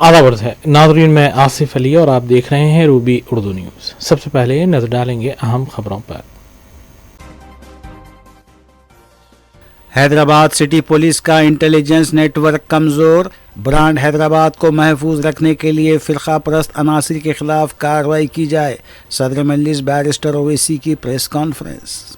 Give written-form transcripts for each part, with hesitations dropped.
आदाब है नाज़रीन, मैं आसिफ अली और आप देख रहे हैं रूबी उर्दू न्यूज़। सबसे पहले नजर डालेंगे अहम खबरों पर। हैदराबाद सिटी पुलिस का इंटेलिजेंस नेटवर्क कमजोर, ब्रांड हैदराबाद को महफूज रखने के लिए फिरका परस्त अनासिर के खिलाफ कार्रवाई की जाए। सदर मजलिस बैरिस्टर ओवैसी की प्रेस कॉन्फ्रेंस।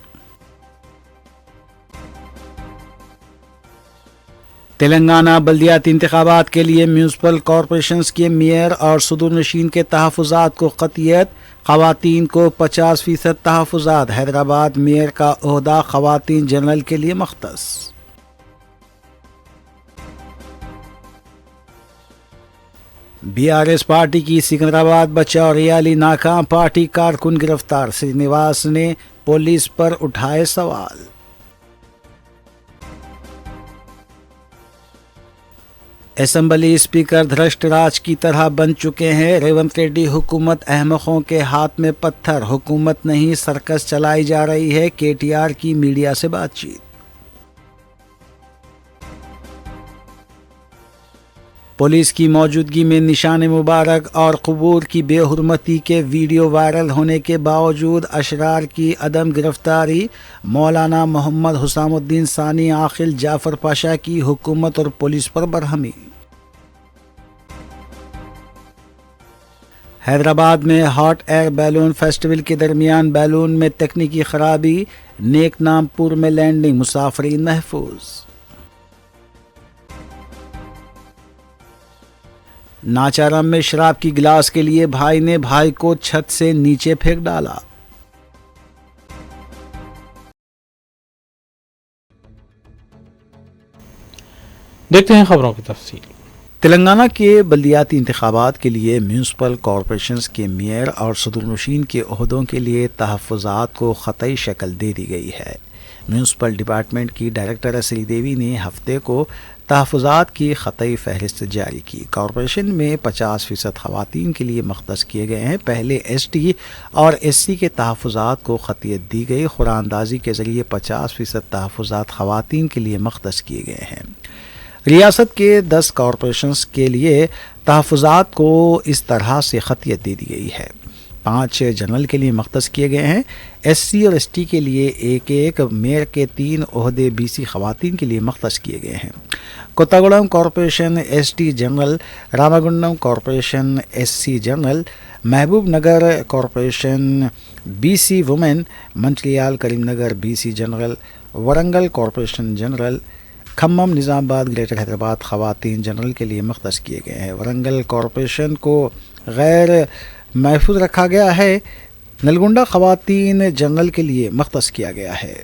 तेलंगाना बल्दियाती इंतखाबात के लिए म्यूनसिपल कॉरपोरेशंस के मेयर और सदूरनशीन के तहफ़्फ़ुज़ात को क़तियत, ख़वातीन को 50% तहफ़्फ़ुज़ात। हैदराबाद मेयर का ओहदा ख़वातीन जनरल के लिए मख्तस। BRS पार्टी की सिकंदराबाद बचाओ रैली नाकाम, पार्टी कारकुन गिरफ्तार। श्रीनिवास ने पुलिस पर उठाए सवाल। असेंबली स्पीकर धृष्टराज की तरह बन चुके हैं रेवंत रेड्डी। हुकूमत अहमकों के हाथ में पत्थर, हुकूमत नहीं सर्कस चलाई जा रही है। KTR की मीडिया से बातचीत। पुलिस की मौजूदगी में निशान मुबारक और कबूर की बेहुरमती के वीडियो वायरल होने के बावजूद अशरार की अदम गिरफ्तारी। मौलाना मोहम्मद हुसामुद्दीन सानी आखिल जाफर पाशा की हुकूमत और पुलिस पर बरहमी। हैदराबाद में हॉट एयर बैलून फेस्टिवल के दरमियान बैलून में तकनीकी खराबी, नेकनामपुर में लैंडिंग, मुसाफिरीन महफूज। नाचाराम में शराब की गिलास के लिए भाई ने भाई को छत से नीचे फेंक डाला। देखते हैं खबरों की तफसील। तेलंगाना के बल्दियाती इंतखाबात के लिए म्यूनसिपल कॉरपोरेशंस के मेयर और सदूरनशीन के ओहदों के लिए तहफ़्फ़ुज़ात को ख़तई शक्ल दे दी गई है। म्यूनसिपल डिपार्टमेंट की डायरेक्टर श्रीदेवी ने हफ्ते को तहफ़्फ़ुज़ात की ख़तई फहरिस्त जारी की। कॉरपोरेशन में 50% ख़वातीन के लिए मख्तस किए गए हैं। पहले ST और SC के तहफ़्फ़ुज़ात को ख़तियत दी गई। ख़ुरानंदाज़ी के ज़रिए 50% तहफ़्फ़ुज़ात ख़वातीन के लिए मख्तस किए गए हैं। रियासत के 10 कॉरपोरेशंस के लिए तहफ़्फ़ुज़ात को इस तरह से ख़तियत दे दी गई है। 5 जनरल के लिए मख्तस किए गए हैं। SC और ST के लिए एक मेयर के 3 ओहदे BC ख़वातीन के लिए मख्तस किए गए हैं। Kothagudem corporation ST general, Ramagundam corporation SC general, Mahabubnagar corporation BC women, Mancherial Karimnagar BC general, Warangal corporation general, Khammam Nizamabad greater Hyderabad ख़वातीन जनरल के लिए मख्तस किए गए हैं। वरंगल कॉरपोरेशन को गैर महफूज रखा गया है। नलगुंडा ख़वातीन जनरल के लिए मख्तस किया गया है।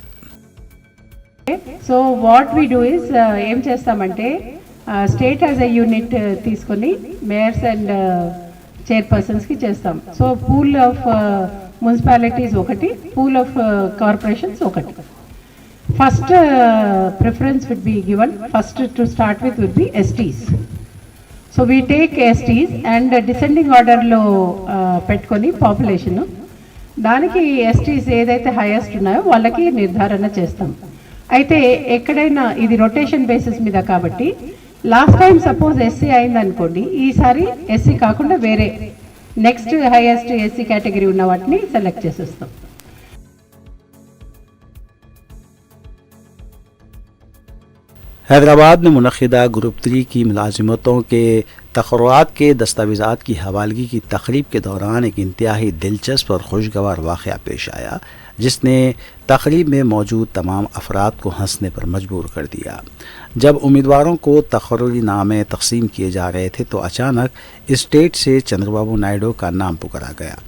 So what we do is ఏం చేస్తామంటే స్టేట్ యాజ్ ఎ యూనిట్ తీసుకొని మేయర్స్ అండ్ చైర్పర్సన్స్ కి చేస్తాం. సో పూల్ ఆఫ్ మున్సిపాలిటీస్ ఒకటి, పూల్ ఆఫ్ కార్పొరేషన్స్ ఒకటి. First preference would be given, first to start with would be STs. So we take STs and descending order లో పెట్టుకొని population దానికి STs ఏదైతే highest ఉన్నాయో వాళ్ళకి నిర్ధారణ చేస్తాం. అయితే ఎక్కడైనా ఇది రొటేషన్ బేసిస్ మీద కాబట్టి లాస్ట్ టైం సపోజ్ SC అయిందనుకోండి, ఈసారి SC కాకుండా వేరే నెక్స్ట్ హైయెస్ట్ SC కేటగిరీ ఉన్న వాటిని సెలెక్ట్ చేసేస్తాం. हैदराबाद में मुनक़िदा ग्रुप 3 की मुलाजिमतों के तक़र्रुआत के दस्तावेज़ात की हवालगी की तक़रीब के दौरान एक इंतहाई दिलचस्प और खुशगवार वाक़या पेश आया, जिसने तक़रीब में मौजूद तमाम अफराद को हंसने पर मजबूर कर दिया। जब उम्मीदवारों को तक़र्रुरी नामे तक़सीम किए जा रहे थे तो अचानक स्टेट से चंद्रबाबू नायडू का नाम पुकारा गया।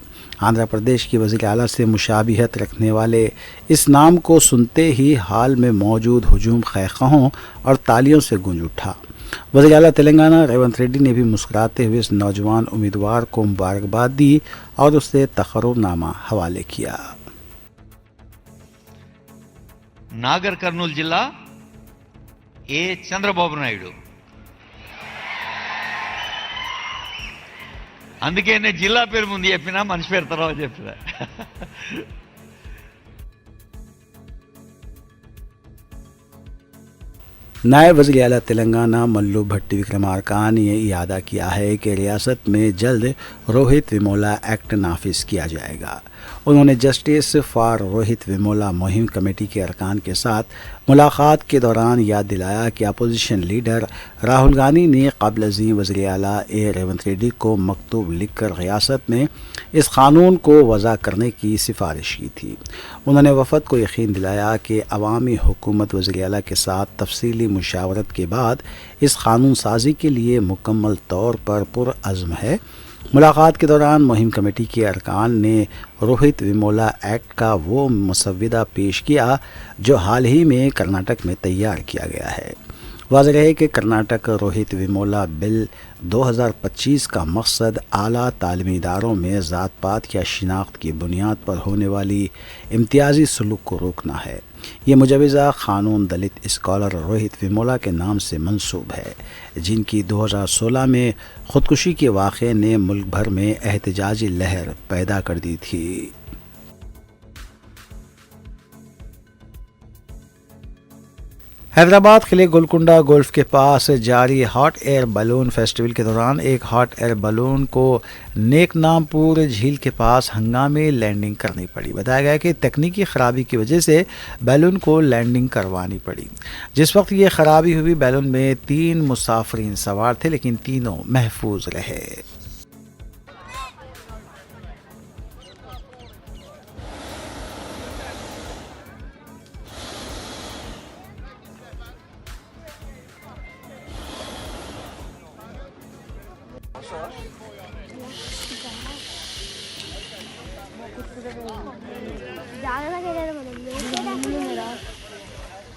आंध्र प्रदेश की वज़ीर आला से मुशाबिहत रखने वाले इस नाम को सुनते ही हाल में मौजूद हुजूम खैखाहों और तालियों से गूंज उठा। वज़ीर आला तेलंगाना रेवंत रेड्डी ने भी मुस्कुराते हुए इस नौजवान उम्मीदवार को मुबारकबाद दी और उससे तक़र्रुरनामा हवाले किया। नागर कर्नूल जिला ए चंद्रबाबू नायडू, అందుకే నేను జిల్లా పేరు ముందు చెప్పినా మనిషి పేరు తర్వాత చెప్పినా. नायब वज़ीर आला तेलंगाना मल्लू भट्टी विक्रमार्का ने इरादा किया है कि रियासत में जल्द रोहित वेमुला एक्ट नाफिज किया जाएगा। उन्होंने जस्टिस फॉर रोहित वेमुला मुहिम कमेटी के अरकान के साथ मुलाकात के दौरान याद दिलाया कि अपोजिशन लीडर राहुल गांधी ने क़ब्ल अज़ीम वज़ीर आला रेवंत रेड्डी को मकतूब लिखकर रियासत में इस कानून को वज़ा करने की सिफारिश की थी। उन्होंने वफ़द को यकीन दिलाया कि अवामी हुकूमत वज़ीर आला के साथ तफसीली मुशावरत के बाद इस कानून साजी के लिए मुकम्मल तौर पर पुरअज़्म है। मुलाकात के दौरान मुहिम कमेटी के अरकान ने रोहित वेमुला एक्ट का वो मसविदा पेश किया जो हाल ही में कर्नाटक में तैयार किया गया है। वाज़ेह है कि कर्नाटक रोहित वेमुला बिल 2025 का मकसद आला तालीमी इदारों में ज़ात पात या शिनाख्त की बुनियाद पर होने वाली इम्तियाजी सलूक को रोकना है। ये मुजवज़ा क़ानून दलित स्कॉलर रोहित वेमुला के नाम से मंसूब है, जिनकी 2016 में ख़ुदकुशी के वाक़े ने मुल्क भर में एहतजाजी लहर पैदा कर दी थी। हैदराबाद किले गोलकुंडा गोल्फ के पास जारी हॉट एयर बलून फेस्टिवल के दौरान एक हॉट एयर बलून को नेकनामपुर झील के पास हंगामे लैंडिंग करनी पड़ी। बताया गया कि तकनीकी खराबी की वजह से बैलून को लैंडिंग करवानी पड़ी। जिस वक्त ये खराबी हुई, बैलून में 3 मुसाफिरीन सवार थे, लेकिन तीनों महफूज रहे।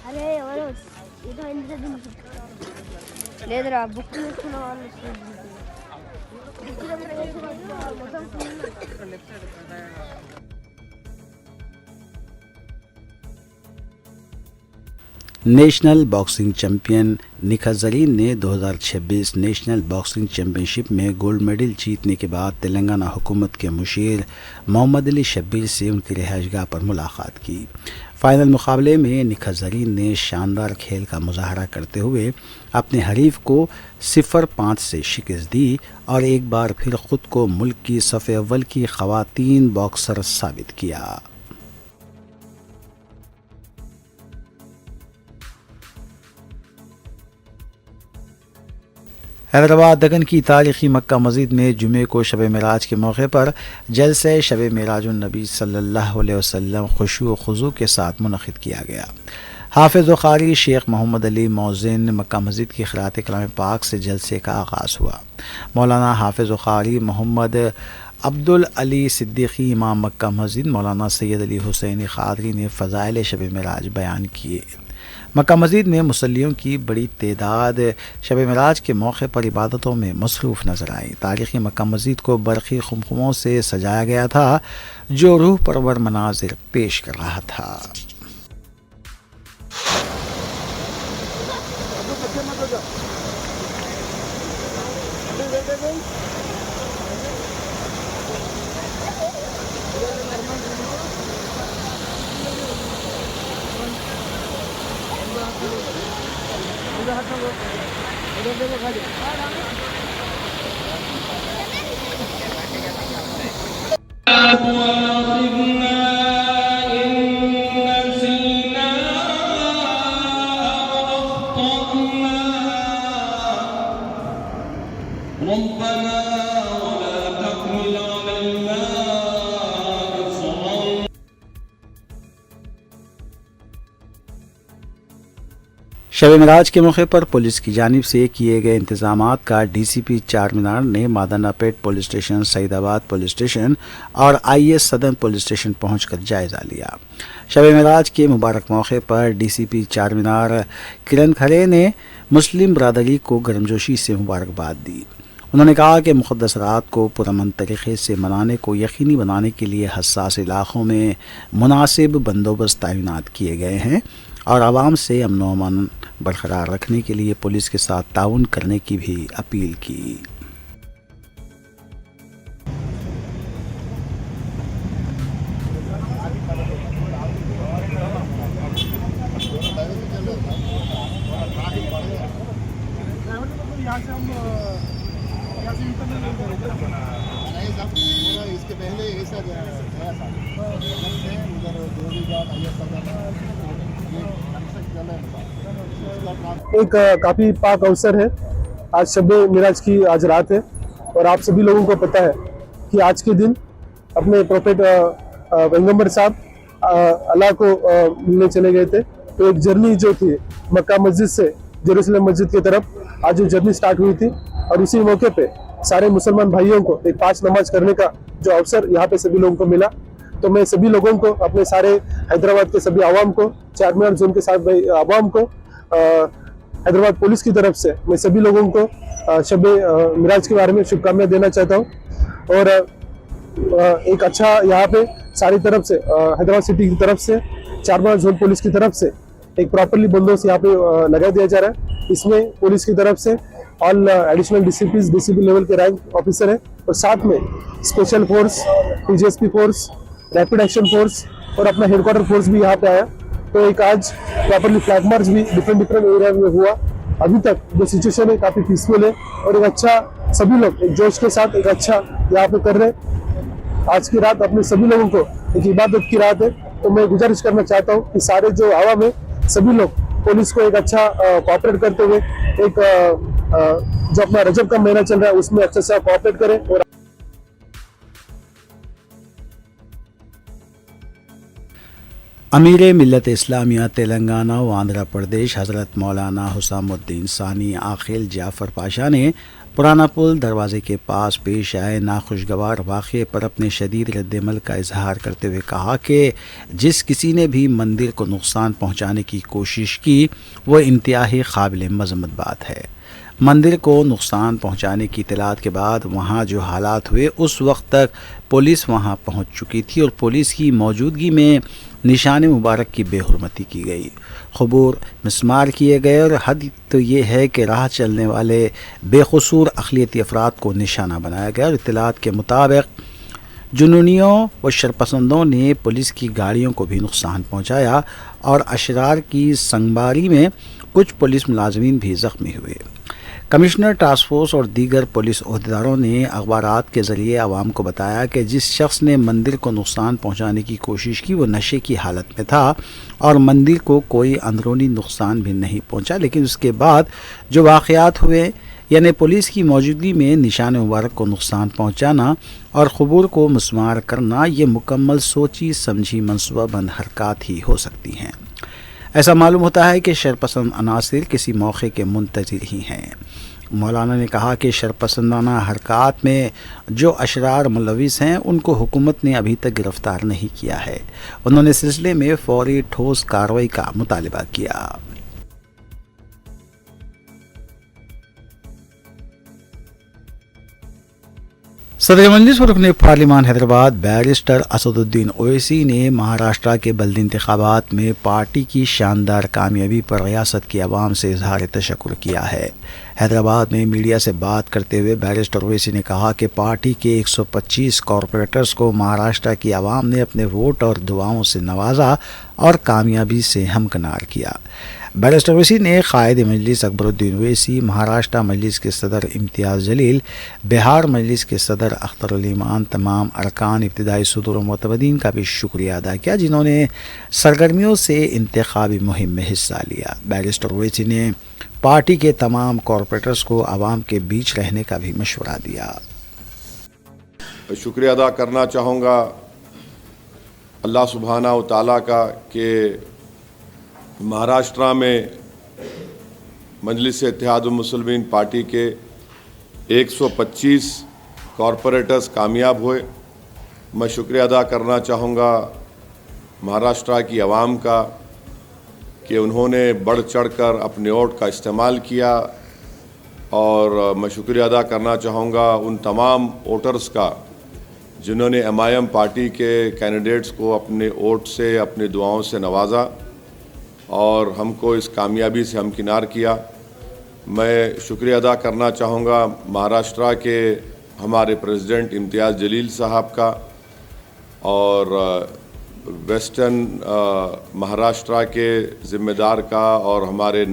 అరే ఎవరో ఏదో ఎందుకు లేదురా బుక్ తీసుకున్న వాళ్ళు national boxing champion Nikhat Zareen ने 2026 नेशनल बॉक्सिंग चैंपियनशिप में गोल्ड मेडल जीतने के बाद तेलंगाना हुकूमत के मुशीर मोहम्मद अली शब्बीर से उनकी रिहाइशगाह पर मुलाकात की। फाइनल मुकाबले में निखत जरीन ने शानदार खेल का मुजाहरा करते हुए अपने हरीफ को 0-5 से शिकस्त दी और एक बार फिर खुद को मुल्क की सफ़े अव्वल की ख़वातीन बॉक्सर साबित किया। हैदराबाद दक्कन की तारीख़ी मक्का मस्जिद में जुमे को शब मेराज के मौके पर जलसे शब मेराजुन नबी सल्लल्लाहु अलैहि वसल्लम खुशू व खुजू के साथ मुनक़िद किया गया। हाफिज़ व क़ारी शेख मोहम्मद अली मौज़िन मक्का मस्जिद की क़िराअत कलाम पाक से जलसे का आगाज़ हुआ। मौलाना हाफिज़ व क़ारी मोहम्मद अब्दुल अली सिद्दीक़ी इमाम मक्का मस्जिद मौलाना सैयद अली हुसैनी क़ादरी ने फ़ज़ाइल शब मेराज बयान किए। मक्का मस्जिद में मुसल्लियों की बड़ी तादाद शब मेराज के मौके पर इबादतों में मसरूफ़ नजर आई। तारीख़ी मक्का मस्जिद को बरक़ी खुमखुमों से सजाया गया था, जो रूह परवर मनाजिर पेश कर रहा था। शब मेराज के मौके पर पुलिस की जानिब से किए गए इंतजामात का डीसीपी चारमीनार ने Madannapet police station, Saidabad police station और IS सदन पुलिस स्टेशन पहुंचकर जायज़ा लिया। शब मेराज के मुबारक मौके पर डीसीपी चारमीनार किरण खरे ने मुस्लिम बरादरी को गर्मजोशी से मुबारकबाद दी। उन्होंने कहा कि मुक़द्दस रात को पुरअमन तरीक़े से मनाने को यकीनी बनाने के लिए हसास इलाक़ों में मुनासिब बंदोबस्त तैनात किए गए हैं और आवाम से अमन व अमान बरकरार रखने के लिए पुलिस के साथ ताउन करने की भी अपील की। यहाँ से हम यहाँ से इंटरनल नहीं सब इसके पहले ऐसा गया था उधर जो भी बात एक काफ़ी पाक अवसर है। आज शब-ए मिराज की आज रात है और आप सभी लोगों को पता है कि आज के दिन अपने प्रोफेट पैगंबर साहब अल्लाह को मिलने चले गए थे। तो एक जर्नी जो थी मक्का मस्जिद से जेरूसलम मस्जिद की तरफ आज जो जर्नी स्टार्ट हुई थी और उसी मौके पे सारे मुसलमान भाइयों को एक 5 नमाज करने का जो अवसर यहाँ पे सभी लोगों को मिला। तो मैं सभी लोगों को अपने सारे हैदराबाद के सभी आवाम को चारमीनार जोन के साथ आवाम को हैदराबाद पुलिस की तरफ से मैं सभी लोगों को शब मिराज के बारे में शुभकामनाएं देना चाहता हूँ। और एक अच्छा यहाँ पे सारी तरफ से हैदराबाद सिटी की तरफ से चारमीनार जोन पुलिस की तरफ से एक प्रॉपरली बंदोबस्त यहाँ पे लगा दिया जा रहा है। इसमें पुलिस की तरफ से ऑल एडिशनल डीसीपी लेवल के रैंक ऑफिसर है और साथ में special force, TGSP force, rapid action force और अपना हेडक्वार्टर फोर्स भी यहाँ पे आया। तो एक आज प्रॉपरली फ्लैग मार्च भी डिफरेंट एरिया में हुआ। अभी तक जो सिचुएशन है काफी पीसफुल है और एक अच्छा सभी लोग एक जोश के साथ एक अच्छा यहाँ पे कर रहे हैं। आज की रात अपने सभी लोगों को एक इबादत की रात है। तो मैं गुजारिश करना चाहता हूँ कि सारे जो आवाम है सभी लोग पुलिस को एक अच्छा कोऑपरेट करते हुए एक जो अपना रजब का महीना चल रहा है उसमें अच्छे से कोऑपरेट करें। और अमीर मिल्लत इस्लामिया तेलंगाना व आंध्र प्रदेश हज़रत मौलाना हुसामुद्दीन सानी आखिल जाफ़र पाशा ने पुराना पुल दरवाजे के पास पेश आए नाखुशगवार वाक़े पर अपने शदीद रद्दअमल का इजहार करते हुए कहा कि जिस किसी ने भी मंदिर को नुकसान पहुँचाने की कोशिश की वो इंतहाई काबिल मज़म्मत बात है। मंदिर को नुकसान पहुंचाने की इत्तलात के बाद वहां जो हालात हुए उस वक्त तक पुलिस वहां पहुंच चुकी थी और पुलिस की मौजूदगी में निशान मुबारक की बेहुरमती की गई, खबूर मिस्मार किए गए और हद तो ये है कि राह चलने वाले बेकसूर अक़लियती अफराद को निशाना बनाया गया। और इत्तलात के मुताबिक जुनूनियों व शरपसंदों ने पुलिस की गाड़ियों को भी नुकसान पहुंचाया और अशरार की संगबारी में कुछ पुलिस मुलाजमीन भी ज़ख्मी हुए। कमिश्नर टास्क फोर्स और दीगर पुलिस ओहदेदारों ने अखबारात के ज़रिए आवाम को बताया कि जिस शख्स ने मंदिर को नुकसान पहुंचाने की कोशिश की वो नशे की हालत में था और मंदिर को कोई अंदरूनी नुकसान भी नहीं पहुंचा। लेकिन उसके बाद जो वाक़यात हुए यानी पुलिस की मौजूदगी में निशान मुबारक को नुकसान पहुंचाना और खबूर को मुस्मार करना ये मुकम्मल सोची समझी मनसूबाबंद हरकत ही हो सकती हैं। ऐसा मालूम होता है कि शरपसंद अनासिर किसी मौके के मुंतज़िर ही हैं। मौलाना ने कहा कि शरपसंदाना हरकत में जो अशरार मुलविस हैं उनको हुकूमत ने अभी तक गिरफ़्तार नहीं किया है। उन्होंने सिलसिले में फौरी ठोस कार्रवाई का मुतालबा किया। सदर मजलिस व रुकन पार्लिमान हैदराबाद बैरिस्टर असदुद्दीन ओवैसी ने महाराष्ट्र के बल्दी इंतखाबात में पार्टी की शानदार कामयाबी पर रियासत की आवाम से इजहार तशक्कुर किया है। हैदराबाद में मीडिया से बात करते हुए बैरिस्टर ओवैसी ने कहा कि पार्टी के 125 कॉरपोरेटर्स को महाराष्ट्र की आवाम ने अपने वोट और दुआओं से नवाजा और कामयाबी से हमकिनार किया। बैरिस्टर ओवैसी ने कायद मजलिस अकबरुद्दीन ओवैसी, महाराष्ट्र मजलिस के सदर इम्तियाज़ जलील, बिहार मजलिस के सदर अख्तरुल ईमान, तमाम अरकान इब्तिदाई सदर मोतबदीन का भी शुक्रिया अदा किया जिन्होंने सरगर्मियों से इंतखाबी मुहिम में हिस्सा लिया। बैरिस्टर ओवैसी ने पार्टी के तमाम कॉरपोरेटर्स को आवाम के बीच रहने का भी मशवरा दिया। शुक्रिया अदा करना चाहूँगा अल्लाह सुब्हाना व तआला का कि महाराष्ट्र में मजलिस इत्तेहादुल मुस्लिमीन पार्टी के 125 कॉरपोरेटर्स कामयाब हुए। मैं शुक्रिया अदा करना चाहूँगा महाराष्ट्र की आवाम का कि उन्होंने बढ़ चढ़कर अपने वोट का इस्तेमाल किया और मैं शुक्रिया अदा करना चाहूँगा उन तमाम वोटर्स का जिन्होंने एमआईएम पार्टी के कैंडिडेट्स को अपने वोट से अपनी दुआओं से नवाजा और हमको इस कामयाबी से हमकिनार किया। मैं शुक्रिया अदा करना चाहूँगा महाराष्ट्र के हमारे प्रेसिडेंट इम्तियाज़ जलील साहब का और वेस्टर्न महाराष्ट्र के ज़िम्मेदार का और हमारे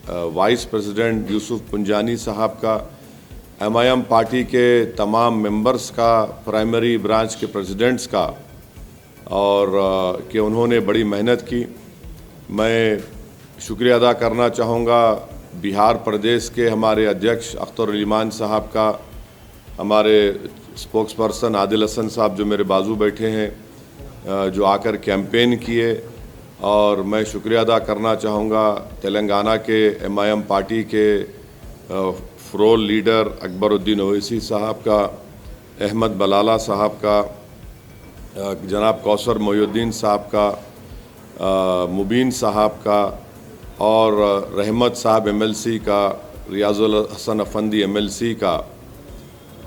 वाइस प्रेसिडेंट यूसुफ पुंजानी साहब का, MIM पार्टी के तमाम मेंबर्स का, प्राइमरी ब्रांच के प्रेसिडेंट्स का, और कि उन्होंने बड़ी मेहनत की। मैं शुक्रिया अदा करना चाहूँगा बिहार प्रदेश के हमारे अध्यक्ष अख्तर ईमान साहब का, हमारे स्पोक्स पर्सन आदिल हसन साहब जो मेरे बाजू बैठे हैं, जो आकर कैंपेन किए। और मैं शुक्रिया अदा करना चाहूँगा तेलंगाना के MIM पार्टी के फ्रोल लीडर अकबरुद्दीन ओवैसी साहब का, अहमद बलाला साहब का, जनाब कौसर मोयुद्दीन साहब का, मुबीन साहब का, और रहमत साहब MLC का, रियाजुल हसन अफंदी MLC का,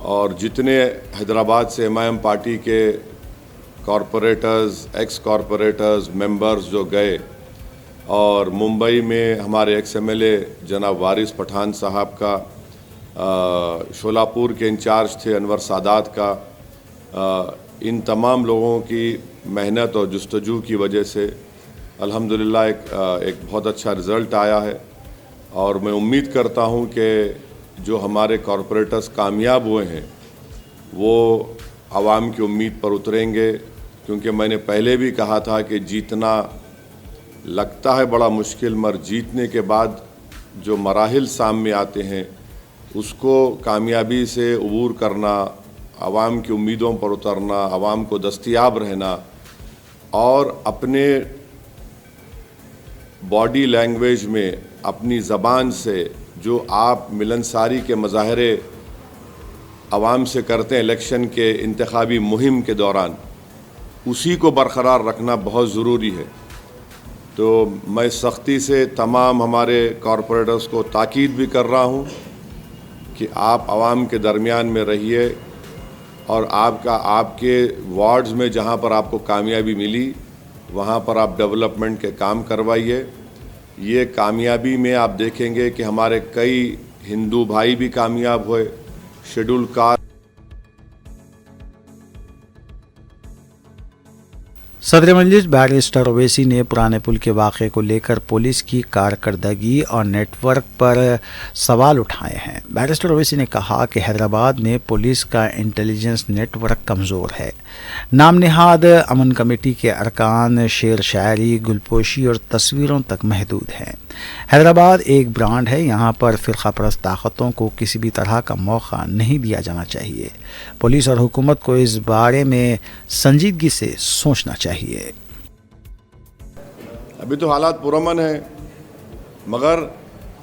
और जितने हैदराबाद से MIM पार्टी के कॉरपोरेटर्स, एक्स कॉरपोरेटर्स, मेंबर्स जो गए, और मुंबई में हमारे एक्स MLA जनाब वारिस पठान साहब का, शोलापुर के इंचार्ज थे अनवर सादात का, इन तमाम लोगों की मेहनत और जुस्तजू की वजह से अल्हम्दुलिल्लाह एक बहुत अच्छा रिज़ल्ट आया है। और मैं उम्मीद करता हूं कि जो हमारे कॉरपोरेटर्स कामयाब हुए हैं वो आवाम की उम्मीद पर उतरेंगे, क्योंकि मैंने पहले भी कहा था कि जीतना लगता है बड़ा मुश्किल, मगर जीतने के बाद जो मराहिल सामने आते हैं उसको कामयाबी से अबूर करना, आवाम की उम्मीदों पर उतरना, आवाम को दस्तयाब रहना, और अपने बॉडी लैंग्वेज में, अपनी ज़बान से जो आप मिलनसारी के मज़ाहरे आवाम से करते हैं इलेक्शन के इंतखाबी मुहिम के दौरान, उसी को बरकरार रखना बहुत ज़रूरी है। तो मैं सख्ती से तमाम हमारे कॉरपोरेटर्स को ताकीद भी कर रहा हूँ कि आप आवाम के दरमियान में रहिए, और आपके वार्ड्स में जहाँ पर आपको कामयाबी मिली वहाँ पर आप डेवलपमेंट के काम करवाइए। ये कामयाबी में आप देखेंगे कि हमारे कई हिंदू भाई भी कामयाब हुए, शेड्यूल कास्ट। सदर मजलिस बैरिस्टर ओवैसी ने पुराने पुल के वाक़े को लेकर पुलिस की कारकर्दगी और नेटवर्क पर सवाल उठाए हैं। बैरिस्टर ओवैसी ने कहा कि हैदराबाद में पुलिस का इंटेलिजेंस नेटवर्क कमज़ोर है। नाम नहाद अमन कमेटी के अरकान शेर शायरी, गुलपोशी और तस्वीरों तक महदूद हैं। हैदराबाद एक ब्रांड है, यहाँ पर फ़िरक़ा परस्त ताकतों को किसी भी तरह का मौका नहीं दिया जाना चाहिए। पुलिस और हुकूमत को इस बारे में संजीदगी से सोचना चाहिए। अभी तो हालात पुरअमन है, मगर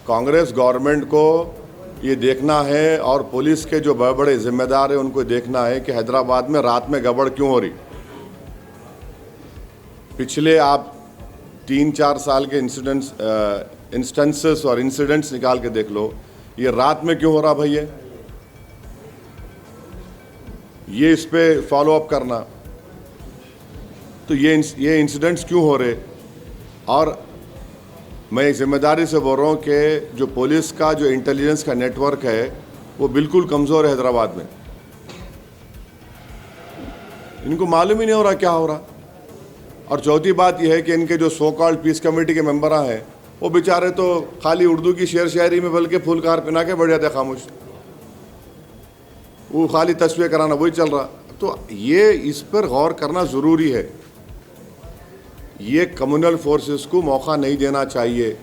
कांग्रेस गवर्नमेंट को ये देखना है, और पुलिस के जो बड़े बड़े जिम्मेदार हैं उनको देखना है कि हैदराबाद में रात में गड़बड़ क्यों हो रही। पिछले आप 3-4 साल के इंस्टेंसेस और इंसिडेंट्स निकाल के देख लो, ये रात में क्यों हो रहा भैया, ये इस पे फॉलो अप करना। तो ये इंसिडेंट्स क्यों हो रहे, और मैं जिम्मेदारी से बोल रहा हूँ कि जो पुलिस का जो इंटेलिजेंस का नेटवर्क है वो बिल्कुल कमज़ोर है हैदराबाद में। इनको मालूम ही नहीं हो रहा क्या हो रहा। और चौथी बात यह है कि इनके जो सो कॉल्ड पीस कमेटी के मेंबर हैं वो बेचारे तो खाली उर्दू की शेर शायरी में बल्कि फुलकार पहना के बैठ जाते खामोश, वो खाली तस्वीर कराना वही चल रहा। तो ये इस पर गौर करना ज़रूरी है। ये कम्युनल फोर्सेस को मौका नहीं देना चाहिए।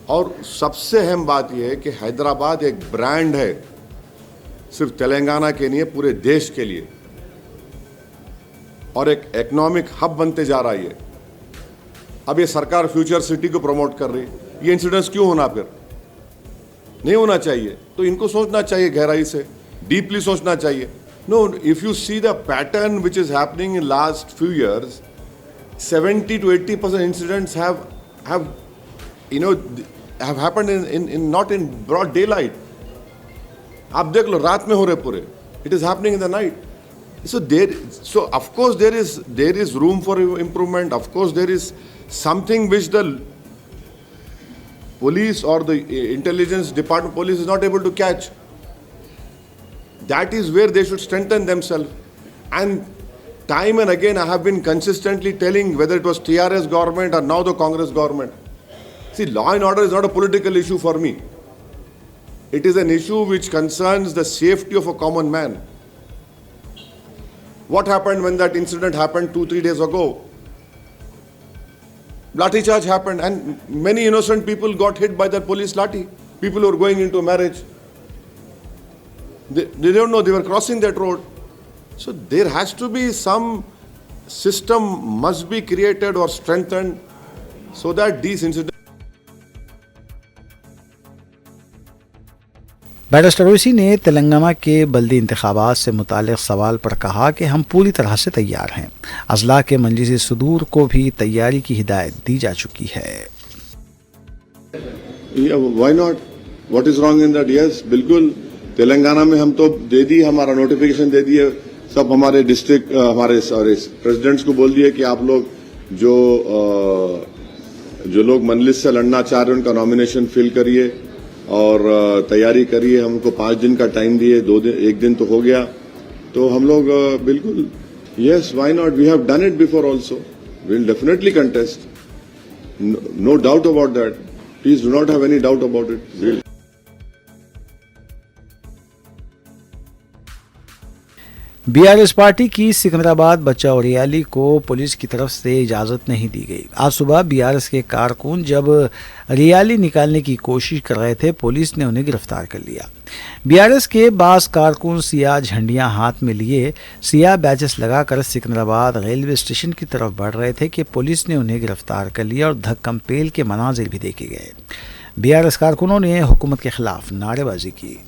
और सबसे अहम बात यह है कि हैदराबाद एक ब्रांड है, सिर्फ तेलंगाना के नहीं, पूरे देश के लिए, और एक इकोनॉमिक हब बनते जा रहा है। अब ये सरकार फ्यूचर सिटी को प्रमोट कर रही है, ये इंसिडेंट्स क्यों होना, फिर नहीं होना चाहिए। तो इनको सोचना चाहिए, गहराई से डीपली सोचना चाहिए। No, if you see the pattern which is happening in last few years, 70 to 80% incidents have happened in not in broad daylight. आप देख लो रात में हो रहे पूरे. It is happening in the night. So of course there is room for improvement. Of course there is something which the police or the intelligence department police is not able to catch. That is where they should strengthen themselves. And time and again I have been consistently telling, whether it was TRS government or now the Congress government, See, law and order is not a political issue for me. It is an issue which concerns the safety of a common man. What happened when that incident happened 2-3 days ago? Lathi charge happened and many innocent people got hit by that police lathi. People who were going into marriage. They don't know, they were crossing that road. So there has to be some system must be created or strengthened so that these incidents. Barrister Owaisi ने तेलंगाना के बल्दी इंतखाबात से मुतालिक सवाल पर कहा कि हम पूरी तरह से तैयार हैं। अजला के मजलिस सदूर को भी तैयारी की हिदायत दी जा चुकी है। Why not? What is wrong in that? Yes, बिल्कुल तेलंगाना में हम तो दे दी, हमारा नोटिफिकेशन दे दिए, सब हमारे डिस्ट्रिक्ट हमारे प्रेसिडेंट्स को बोल दिए कि आप लोग जो लोग मजलिस से लड़ना चाह रहे हैं उनका नॉमिनेशन फिल करिए और तैयारी करिए। हमको 5 दिन का टाइम दिए, 2 दिन 1 दिन तो हो गया, तो हम लोग बिल्कुल yes why not, we have done it before also, we will definitely contest, no doubt about that, please do not have any doubt about it. BRS party की सिकंदराबाद बचाओ रैली को पुलिस की तरफ से इजाज़त नहीं दी गई। आज सुबह बीआरएस के कारकुन जब रैली निकालने की कोशिश कर रहे थे, पुलिस ने उन्हें गिरफ्तार कर लिया। बीआरएस के बास कारकुन सियाह झंडियां हाथ में लिए सियाह बैचेस लगाकर सिकंदराबाद रेलवे स्टेशन की तरफ बढ़ रहे थे कि पुलिस ने उन्हें गिरफ्तार कर लिया और धक्कम पेल के मनाजिर भी देखे गए। बीआरएस कारकुनों ने हुकूमत के खिलाफ नारेबाजी की।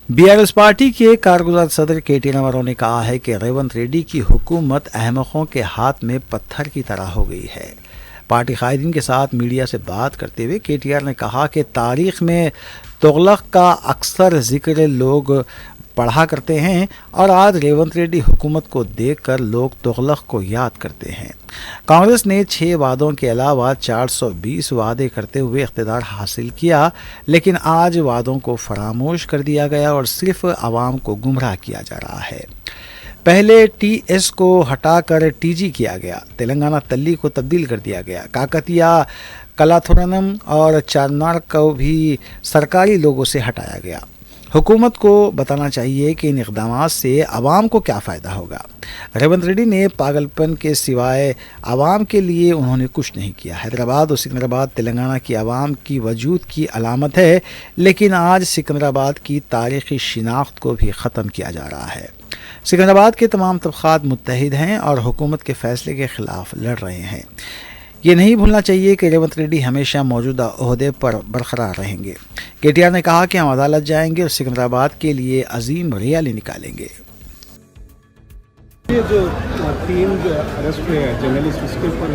बीआरएस पार्टी के कारगुजार सदर केटी रामाराव ने कहा है कि रेवंत रेड्डी की हुकूमत अहमकों के हाथ में पत्थर की तरह हो गई है। पार्टी कायदीन के साथ मीडिया से बात करते हुए केटीआर ने कहा कि तारीख में तुगलक का अक्सर जिक्र लोग पढ़ा करते हैं और आज रेवंत रेड्डी हुकूमत को देखकर लोग तुगलक को याद करते हैं। कांग्रेस ने 6 वादों के अलावा 420 वादे करते हुए इख्तिदार हासिल किया, लेकिन आज वादों को फरामोश कर दिया गया और सिर्फ आवाम को गुमराह किया जा रहा है। पहले टीएस को हटाकर टीजी किया गया, तेलंगाना तल्ली को तब्दील कर दिया गया, काकतिया, कलाथुरनम और चारनार को भी सरकारी लोगों से हटाया गया। हुकूमत को बताना चाहिए कि इन इक़दाम से आवाम को क्या फ़ायदा होगा। रेवंत रेड्डी ने पागलपन के सिवाय आवाम के लिए उन्होंने कुछ नहीं किया। हैदराबाद और सिकंदराबाद तेलंगाना की आवाम की वजूद की अलामत है, लेकिन आज सिकंदराबाद की तारीख़ी शिनाख्त को भी ख़त्म किया जा रहा है। सिकंदराबाद के तमाम तबक़ात मुत्तहिद हैं और हुकूमत के फ़ैसले के ख़िलाफ़ लड़ रहे हैं। ये नहीं भूलना चाहिए कि रेवंत रेड्डी हमेशा मौजूदा ओहदे पर बरकरार रहेंगे। केटीआर ने कहा कि हम अदालत जाएंगे और सिकंदराबाद के लिए अजीम रैली निकालेंगे। ये जो 3 अरेस्ट हुए हैं जर्नलिस्ट, उसके ऊपर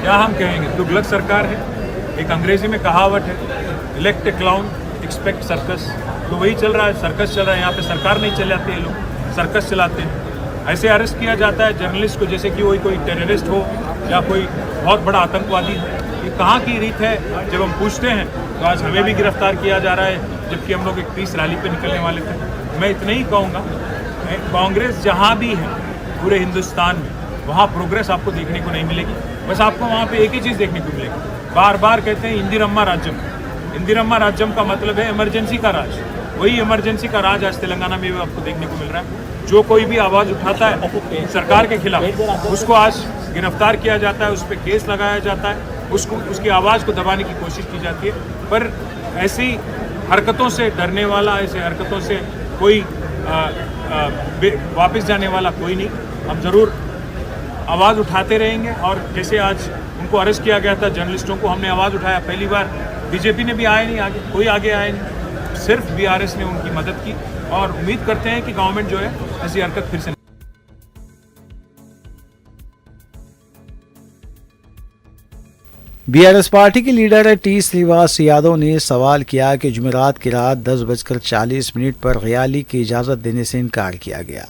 क्या हम कहेंगे? तुगलक सरकार है। एक अंग्रेजी में कहावत है, इलेक्ट ए क्लाउन एक्सपेक्ट सर्कस। तो वही चल रहा है, सर्कस चल रहा है। यहाँ पे सरकार नहीं चलाते हैं, लोग सर्कस चलाते हैं। ऐसे अरेस्ट किया जाता है जर्नलिस्ट को जैसे कि वही कोई टेररिस्ट हो या कोई बहुत बड़ा आतंकवादी हो। ये कहाँ की रीत है? जब हम पूछते हैं तो आज हमें भी गिरफ्तार किया जा रहा है, जबकि हम लोग एक पीस रैली पे निकलने वाले थे। मैं इतना ही कहूँगा, कांग्रेस जहाँ भी है पूरे हिंदुस्तान में, वहाँ प्रोग्रेस आपको देखने को नहीं मिलेगी। बस आपको वहाँ पे एक ही चीज़ देखने को मिलेगी, बार बार कहते हैं इंदिरम्मा राज्यम। इंदिरम्मा राज्यम का मतलब है इमरजेंसी का राज। वही इमरजेंसी का राज आज तेलंगाना में भी आपको देखने को मिल रहा है। जो कोई भी आवाज़ उठाता है सरकार के खिलाफ, उसको आज गिरफ्तार किया जाता है, उस पर केस लगाया जाता है, उसको उसकी आवाज़ को दबाने की कोशिश की जाती है। पर ऐसी हरकतों से डरने वाला, ऐसे हरकतों से कोई वापस जाने वाला कोई नहीं। हम ज़रूर आवाज़ उठाते रहेंगे। और जैसे आज उनको अरेस्ट किया गया था, जर्नलिस्टों को हमने आवाज़ उठाया। पहली बार बीजेपी ने भी आया नहीं, आगे कोई आगे आया नहीं, सिर्फ बीआरएस ने उनकी मदद की। और उम्मीद करते हैं कि गवर्नमेंट जो है ऐसी हरकत फिर से बीआरएस पार्टी के लीडर टी श्रीनिवास यादव ने सवाल किया कि जुमेरात की रात 10:40 पर रैली की इजाज़त देने से इनकार किया गया।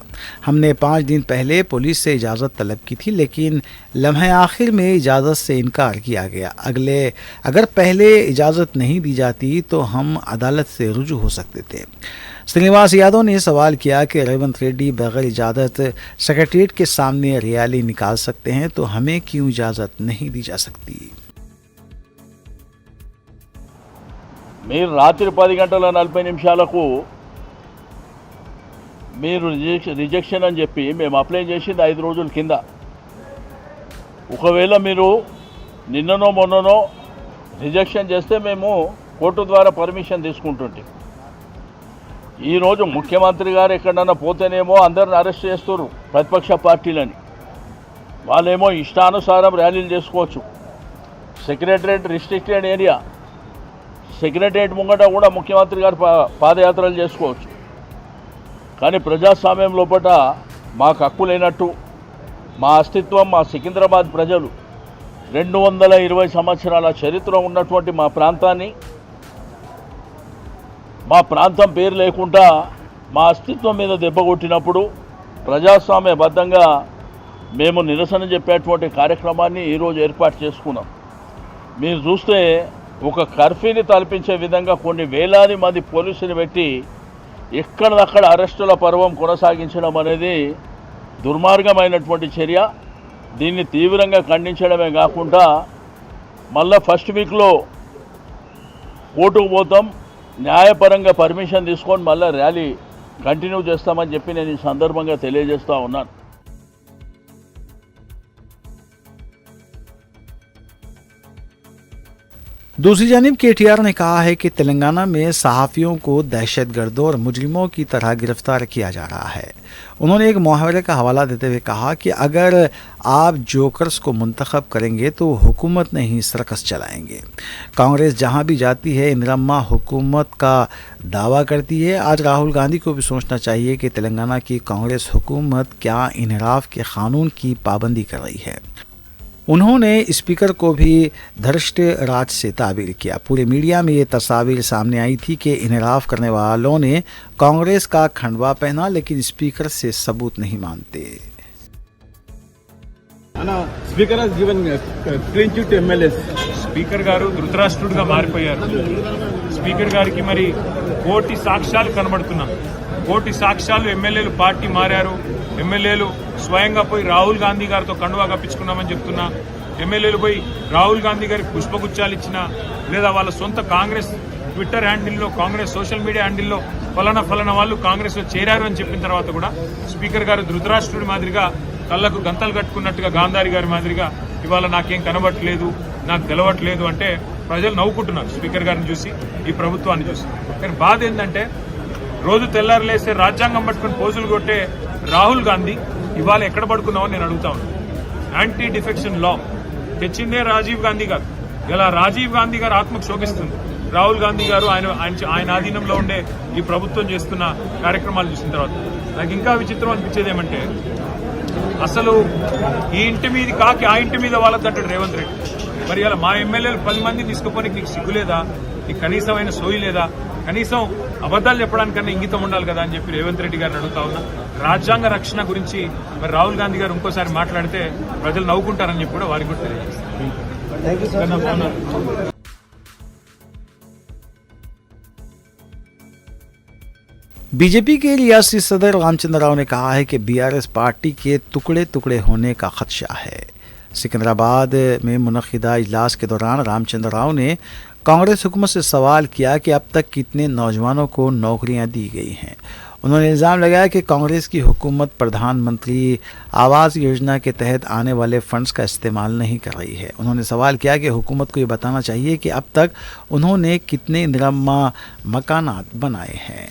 हमने 5 दिन पहले पुलिस से इजाज़त तलब की थी, लेकिन लम्हे आखिर में इजाज़त से इनकार किया गया। अगर पहले इजाज़त नहीं दी जाती तो हम अदालत से रुजू हो सकते थे। श्रीनिवास यादव ने सवाल किया कि रेवंत रेड्डी बगैर इजाज़त सेक्रेटरीट के सामने रैली निकाल सकते हैं, तो हमें क्यों इजाज़त नहीं दी जा सकती। మీరు రాత్రి 10:40 మీరు రిజెక్షన్ అని చెప్పి మేము అప్లై చేసింది 5 రోజుల కింద. ఒకవేళ మీరు నిన్ననో మొన్ననో రిజెక్షన్ చేస్తే మేము కోర్టు ద్వారా పర్మిషన్ తీసుకుంటుంటే, ఈరోజు ముఖ్యమంత్రి గారు ఎక్కడన్నా పోతేనేమో అందరిని అరెస్ట్ చేస్తారు ప్రతిపక్ష పార్టీలని. వాళ్ళేమో ఇష్టానుసారం ర్యాలీలు చేసుకోవచ్చు. సెక్రటరేట్ రిస్ట్రిక్టెడ్ ఏరియా, సెక్రటరేట్ ముంగట కూడా ముఖ్యమంత్రి గారు పాదయాత్రలు చేసుకోవచ్చు. కానీ ప్రజాస్వామ్యం లోపల మాకు హక్కు లేనట్టు, మా అస్తిత్వం, మా సికింద్రాబాద్ ప్రజలు 220 సంవత్సరాల చరిత్ర ఉన్నటువంటి మా ప్రాంతాన్ని, మా ప్రాంతం పేరు లేకుండా మా అస్తిత్వం మీద దెబ్బ కొట్టినప్పుడు ప్రజాస్వామ్యబద్ధంగా మేము నిరసన చెప్పేటువంటి కార్యక్రమాన్ని ఈరోజు ఏర్పాటు చేసుకున్నాం. మీరు చూస్తే ఒక కర్ఫ్యూని తలపించే విధంగా కొన్ని వేలాది మంది పోలీసులు పెట్టి ఎక్కడదక్కడ అరెస్టుల పర్వం కొనసాగించడం అనేది దుర్మార్గమైనటువంటి చర్య. దీన్ని తీవ్రంగా ఖండించడమే కాకుండా మళ్ళా ఫస్ట్ వీక్లో కోర్టుకు పోతాం, న్యాయపరంగా పర్మిషన్ తీసుకొని మళ్ళీ ర్యాలీ కంటిన్యూ చేస్తామని చెప్పి నేను ఈ సందర్భంగా తెలియజేస్తూ ఉన్నాను. दूसरी जानिब केटीआर ने कहा है कि तेलंगाना में सहाफ़ियों को दहशतगर्दों और मुजरिमों की तरह गिरफ्तार किया जा रहा है। उन्होंने एक मुहावरे का हवाला देते हुए कहा कि अगर आप जोकर्स को मुंतखब करेंगे तो हुकूमत नहीं सर्कस चलाएंगे। कांग्रेस जहां भी जाती है इंदिरम्मा हुकूमत का दावा करती है। आज राहुल गांधी को भी सोचना चाहिए कि तेलंगाना की कांग्रेस हुकूमत क्या इनहराफ के कानून की पाबंदी कर रही है। उन्होंने स्पीकर को भी धर्ष्ट राज से ताबीर किया। पूरे मीडिया में ये तस्वीर सामने आई थी कि इनहराफ करने वालों ने कांग्रेस का खंडवा पहना, लेकिन स्पीकर से सबूत नहीं मानते। Speaker has given clean chief to MLAs. Speaker గారు ధృతరాష్ట్రుడిగా మారిపోయారు. స్పీకర్ గారికి మరి కోటి సాక్ష్యాలు కనబడుతున్నాం. కోటి సాక్ష్యాలు ఎమ్మెల్యేలు పార్టీ మారారు, ఎమ్మెల్యేలు స్వయంగా పోయి రాహుల్ గాంధీ గారితో కండువా కప్పించుకున్నామని చెప్తున్నా, ఎమ్మెల్యేలు పోయి రాహుల్ గాంధీ గారికి పుష్పగుచ్చాలు ఇచ్చినా, లేదా వాళ్ళ సొంత కాంగ్రెస్ ట్విట్టర్ హ్యాండిల్లో, కాంగ్రెస్ సోషల్ మీడియా హ్యాండిల్లో ఫలానా వాళ్ళు కాంగ్రెస్లో చేరారు అని చెప్పిన తర్వాత కూడా స్పీకర్ గారు ధృతరాష్ట్రుడి మాదిరిగా కళ్ళకు గంతలు కట్టుకున్నట్టుగా గాంధారి గారి మాదిరిగా ఇవాళ నాకేం కనబట్టలేదు, నాకు తెలవట్లేదు అంటే ప్రజలు నవ్వుకుంటున్నారు స్పీకర్ గారిని చూసి, ఈ ప్రభుత్వాన్ని చూసి. కానీ బాధ ఏంటంటే రోజు తెల్లారులేస్తే రాజ్యాంగం పట్టుకుని పోజులు కొట్టే రాహుల్ గాంధీ ఇవాళ ఎక్కడ పడుకున్నామని నేను అడుగుతా ఉన్నాను. యాంటీ డిఫెక్షన్ లా తెచ్చిందే రాజీవ్ గాంధీ గారు. ఇలా రాజీవ్ గాంధీ గారు ఆత్మకు శోకిస్తుంది. రాహుల్ గాంధీ గారు ఆయన ఆధీనంలో ఉండే ఈ ప్రభుత్వం చేస్తున్న కార్యక్రమాలు చూసిన తర్వాత నాకు ఇంకా విచిత్రం అనిపించేది ఏమంటే, అసలు ఈ ఇంటి మీద కాకి ఆ ఇంటి మీద వాళ్ళదంటాడు రేవంత్ రెడ్డి. మరి ఇలా మా ఎమ్మెల్యేలు 10 మంది తీసుకుపోయి నీకు సిగ్గులేదా, నీకు కనీసమైన సోయి లేదా, కనీసం అబద్దాలు చెప్పడానికన్నా ఇంగితం ఉండాలి కదా అని చెప్పి రేవంత్ రెడ్డి గారిని అడుగుతా ఉన్నా. రాజ్యాంగ రక్షణ గురించి మరి రాహుల్ గాంధీ గారు ఇంకోసారి మాట్లాడితే ప్రజలు నవ్వుకుంటారని చెప్పి కూడా వారికి కూడా తెలియజేస్తారు. बीजेपी के रियासती सदर रामचंद्र राव ने कहा है कि बीआरएस पार्टी के टुकड़े टुकड़े होने का खदशा है। सिकंदराबाद में मुनक़िदा इजलास के दौरान रामचंद्र राव ने कांग्रेस हुकूमत से सवाल किया कि अब तक कितने नौजवानों को नौकरियां दी गई हैं। उन्होंने इल्ज़ाम लगाया कि कांग्रेस की हुकूमत प्रधानमंत्री आवास योजना के तहत आने वाले फंड्स का इस्तेमाल नहीं कर रही है। उन्होंने सवाल किया कि हुकूमत को ये बताना चाहिए कि अब तक उन्होंने कितने इंदिरम्मा मकानात बनाए हैं।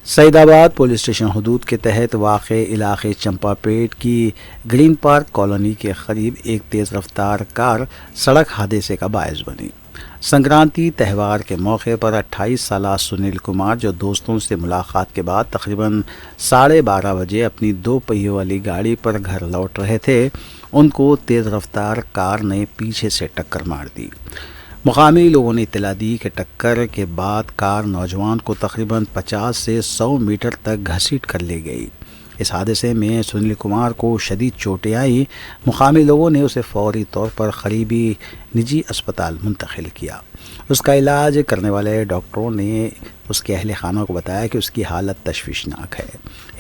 सईदाबाद पुलिस स्टेशन हदूद के तहत वाक़े इलाके चंपापेट की ग्रीन पार्क कॉलोनी के करीब एक तेज़ रफ्तार कार सड़क हादसे का बायस बनी। संक्रांति त्यौहार के मौके पर 28 साला सुनील कुमार, जो दोस्तों से मुलाकात के बाद तकरीबन 12:30 बजे अपनी 2 पहियों वाली गाड़ी पर घर लौट रहे थे, उनको तेज़ रफ्तार कार ने पीछे से टक्कर मार दी। मुकामी लोगों ने इत्तला दी कि टक्कर के बाद कार नौजवान को तकरीबन 50 से 100 मीटर तक घसीट कर ले गई। इस हादसे में सुनील कुमार को शदीद चोटें आई। मुकामी लोगों ने उसे फौरी तौर पर करीबी निजी अस्पताल मुंतकिल किया। उसका इलाज करने वाले डॉक्टरों ने उसके अहले खाना को बताया कि उसकी हालत तशवीशनाक है।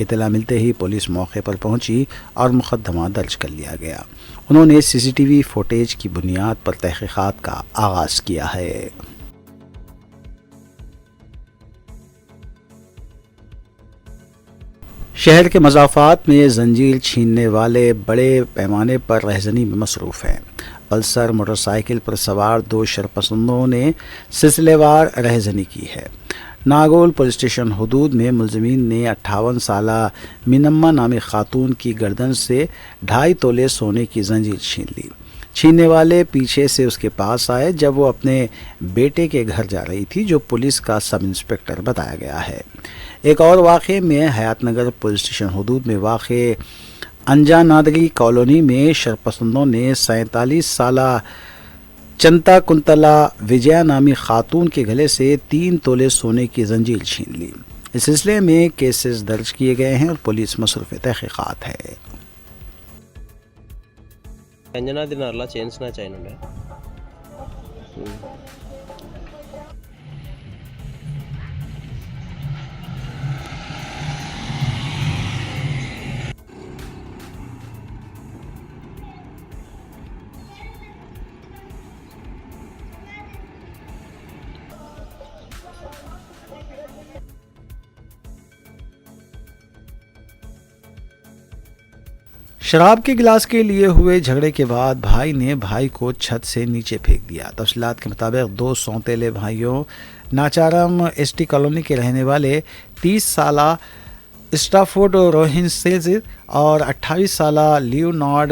इत्तला मिलते ही पुलिस मौके पर पहुंची और मुकदमा दर्ज कर लिया गया। उन्होंने सीसीटीवी फुटेज की बुनियाद पर तहकीकात का आगाज़ किया है। शहर के मज़ाफ़ात में जंजीर छीनने वाले बड़े पैमाने पर रहजनी में मसरूफ़ हैं। पल्सर मोटरसाइकिल पर सवार 2 शरपसंदों ने सिलसिलेवार रहजनी की है। नागोल पुलिस स्टेशन हदूद में मुलजमीन ने 58 साला मिनम्मा नामी खातून की गर्दन से 2.5 तोले सोने की जंजीर छीन ली। छीनने वाले पीछे से उसके पास आए जब वो अपने बेटे के घर जा रही थी, जो पुलिस का सब इंस्पेक्टर बताया गया है। एक और वाक़े में हयातनगर पुलिस स्टेशन हदूद में वाक़े अंजानादरी कॉलोनी में शरपसंदों ने 47 साला चंता कुंतला विजया नामी खातून के गले से 3 तोले सोने की जंजीर छीन ली। इस सिलसिले में केसेस दर्ज किए गए हैं और पुलिस मसरूफ़ तहक़ीक़ात है। अंजनादिनारला चेन स्नैच అయినుండే शराब के गिलास के लिए हुए झगड़े के बाद भाई ने भाई को छत से नीचे फेंक दिया। तफसीलात के मुताबिक 2 सौतेले भाइयों नाचारम एसटी कॉलोनी के रहने वाले 30 साला स्टाफोर्ड रोहिंसेज और 28 साला लियोनार्ड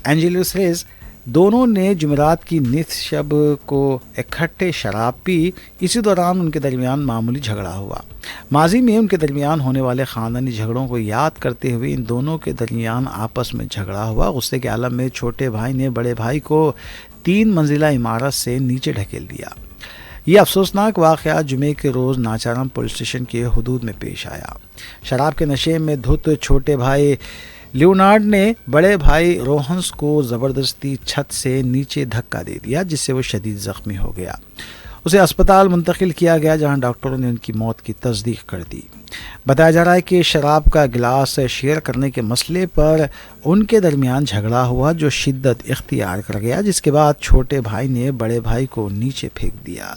एंजेलोसेज दोनों ने जुमेरात की नित शब को इकट्ठे शराब पी। इसी दौरान उनके दरमियान मामूली झगड़ा हुआ। माजी में उनके दरमियान होने वाले ख़ानदानी झगड़ों को याद करते हुए इन दोनों के दरमियान आपस में झगड़ा हुआ। गुस्से के आलम में छोटे भाई ने बड़े भाई को 3 मंजिला इमारत से नीचे ढकेल दिया। ये अफसोसनाक वाक़या जुमे के रोज़ नाचारम पुलिस स्टेशन के हदूद में पेश आया। शराब के नशे में धुत छोटे भाई लियोनार्ड ने बड़े भाई रोहन्स को ज़बरदस्ती छत से नीचे धक्का दे दिया, जिससे वो शदीद ज़ख्मी हो गया। उसे अस्पताल मुंतकिल किया गया, जहां डॉक्टरों ने उनकी मौत की तस्दीक कर दी। बताया जा रहा है कि शराब का गिलास शेयर करने के मसले पर उनके दरमियान झगड़ा हुआ, जो शिद्दत इख्तियार कर गया, जिसके बाद छोटे भाई ने बड़े भाई को नीचे फेंक दिया।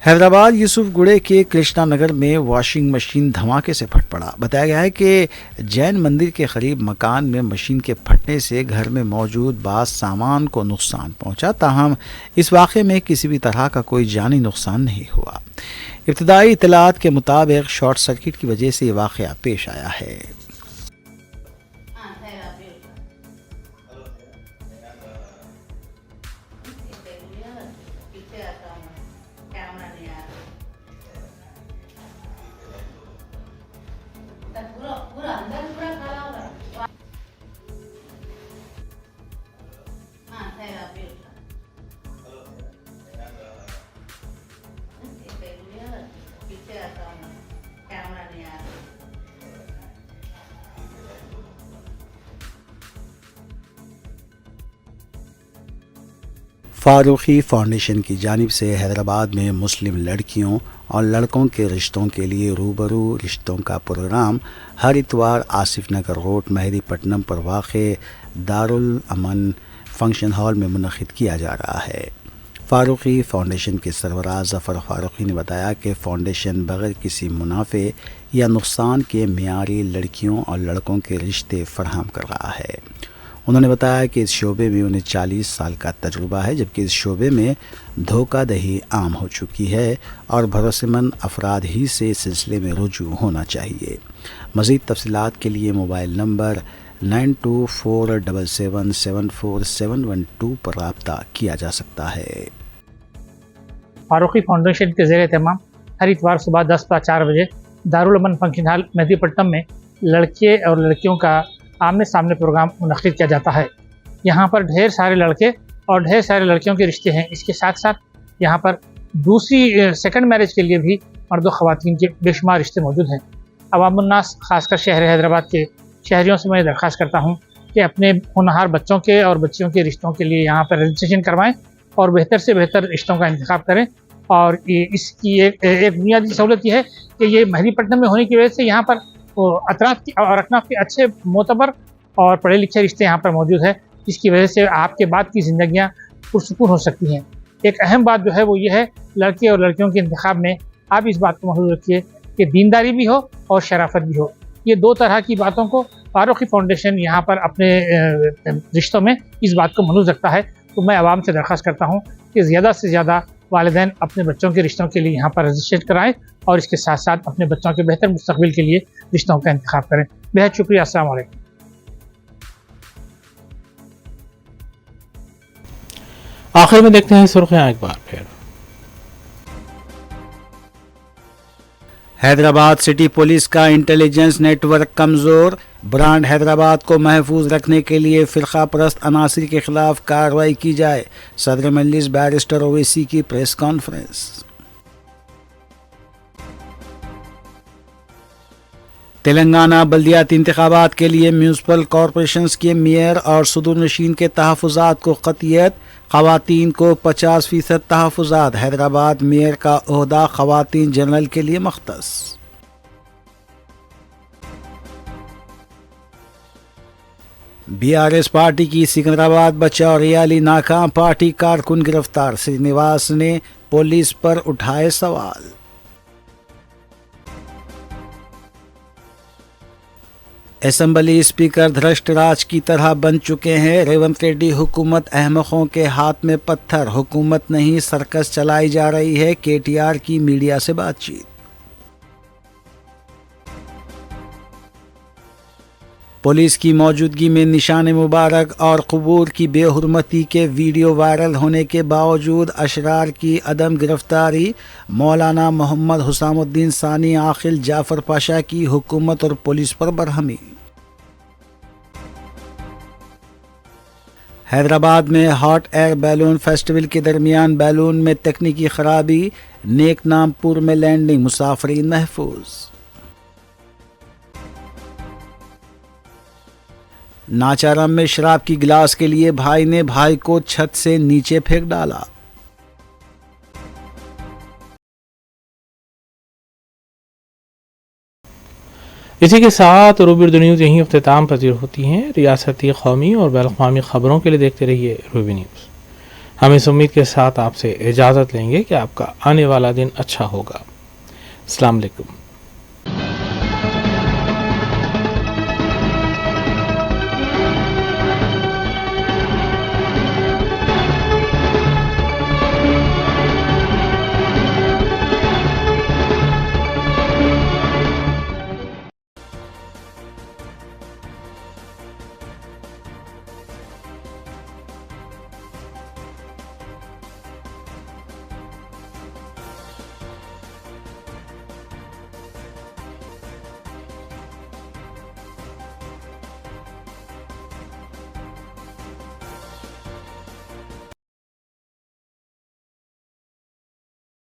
हैदराबाद यूसुफगुड़े के कृष्णा नगर में वॉशिंग मशीन धमाके से फट पड़ा। बताया गया है कि जैन मंदिर के करीब मकान में मशीन के फटने से घर में मौजूद बाज़ सामान को नुकसान पहुंचा। ताहम इस वाक़े में किसी भी तरह का कोई जानी नुकसान नहीं हुआ। इब्तदाई इत्तलात के मुताबिक शॉर्ट सर्किट की वजह से ये वाक़या पेश आया है। फारूकी फाउंडेशन की जानिब से हैदराबाद में मुस्लिम लड़कियों और लड़कों के रिश्तों के लिए रूबरू रिश्तों का प्रोग्राम हर इतवार आसिफ नगर रोड मेहदीपट्टनम पर वाक़े दारुल अमन फंक्शन हॉल में मुनक़िद किया जा रहा है। फारूकी फाउंडेशन के सरबराह ज़फ़र फारूकी ने बताया कि फ़ाउंडेशन बग़ैर किसी मुनाफे या नुकसान के मियारी लड़कियों और लड़कों के रिश्ते फ़राहम कर रहा है। उन्होंने बताया कि इस शोबे में उन्हें 40 साल का तजुर्बा है, जबकि इस शोबे में धोखाधड़ी आम हो चुकी है और भरोसेमंद अफराद ही से इस सिलसिले में रुजू होना चाहिए। मज़ीद तफसीलात के लिए मोबाइल नंबर 9247774712 पर रब्ता किया जा सकता है। फारूकी फाउंडेशन के ज़ेर तमाम हर इतवार सुबह 10-4 बजे दारुल अमन फंक्शन हॉल मेहदीपट्टनम में लड़के और लड़कियों का आमने सामने प्रोग्राम मुनक़िद किया जाता है। यहाँ पर ढेर सारे लड़के और ढेर सारे लड़कियों के रिश्ते हैं। इसके साथ साथ यहाँ पर दूसरी सेकंड मैरिज के लिए भी मर्द व ख़वातीन के बेशुमार रिश्ते मौजूद हैं। अवामुन्नास ख़ासकर शहर हैदराबाद के शहरियों से मैं दरख्वास्त करता हूँ कि अपने होनहार बच्चों के और बच्चियों के रिश्तों के लिए यहाँ पर रजिस्ट्रेशन करवाएँ और बेहतर से बेहतर रिश्तों का इंतखाब करें। और इसकी एक बुनियादी सहूलत यह है कि ये मेहदीपट्टनम में होने की वजह से यहाँ पर अतराफ़ की और अकनाफ़ के अच्छे मोतबर और पढ़े लिखे रिश्ते यहाँ पर मौजूद है, जिसकी वजह से आपके बाद की ज़िंदगियाँ पुरसुकून हो सकती हैं। एक अहम बात जो है वो ये है, लड़के और लड़कियों के इंतखाब में आप इस बात को महसूस रखिए कि दीनदारी भी हो और शराफत भी हो। ये दो तरह की बातों को फारूकी फाउंडेशन यहाँ पर अपने रिश्तों में इस बात को महसूस रखता है। तो मैं आवाम से दरख्वास्त करता हूँ कि ज़्यादा से ज़्यादा वालिदैन अपने बच्चों के रिश्तों के लिए यहाँ पर रजिस्ट्रेट कराएँ और इसके साथ साथ अपने बच्चों के बेहतर मुस्तक़बिल के लिए रिश्तों का इंतखाब करें। बेहद शुक्रिया। अस्सलाम वालेकुम। आखिर में देखते हैं सुर्खियां एक बार फिर। हैदराबाद सिटी पुलिस का इंटेलिजेंस नेटवर्क कमज़ोर, ब्रांड हैदराबाद को महफूज रखने के लिए फ़िरक़ा परस्त अनासिर के ख़िलाफ़ कार्रवाई की जाए। सदर मजलिस बैरिस्टर ओवैसी की प्रेस कॉन्फ्रेंस। तेलंगाना बल्दियाती इंतखाबात के लिए म्यूनसिपल कॉरपोरेशंस के मेयर और सदूरनशीन के तहफ़्फ़ुज़ात को क़तियत, ख़वातीन को 50% तहफ़्फ़ुज़ात। हैदराबाद मेयर का ओहदा ख़वातीन जनरल के लिए मख्तस। BRS पार्टी की सिकंदराबाद बचाओ रैली नाकाम, पार्टी कारकुन गिरफ्तार। श्रीनिवास ने पुलिस पर उठाए सवाल। असेंबली स्पीकर धृष्टराज की तरह बन चुके हैं। रेवंत रेड्डी हुकूमत अहमकों के हाथ में पत्थर, हुकूमत नहीं सर्कस चलाई जा रही है। KTR की मीडिया से बातचीत। पुलिस की मौजूदगी में निशान मुबारक और क़ुबूर की बेहुरमती के वीडियो वायरल होने के बावजूद अशरार की अदम गिरफ्तारी। मौलाना मोहम्मद हुसामुद्दीन सानी आखिल जाफ़र पाशा की हुकूमत और पुलिस पर बरहमी। हैदराबाद में हॉट एयर बैलून फेस्टिवल के दरमियान बैलून में तकनीकी खराबी, नेकनामपुर में लैंडिंग, मुसाफिरीन महफूज। नाचारम में शराब की गिलास के लिए भाई ने भाई को छत से नीचे फेंक डाला। इसी के साथ रूबी उर्दू न्यूज़ यहीं इख्तिताम पजीर होती हैं। रियासती, कौमी और बैनुल-अक़वामी ख़बरों के लिए देखते रहिए रूबी न्यूज़। हम इस उम्मीद के साथ आपसे इजाज़त लेंगे कि आपका आने वाला दिन अच्छा होगा। अस्सलाम वालेकुम।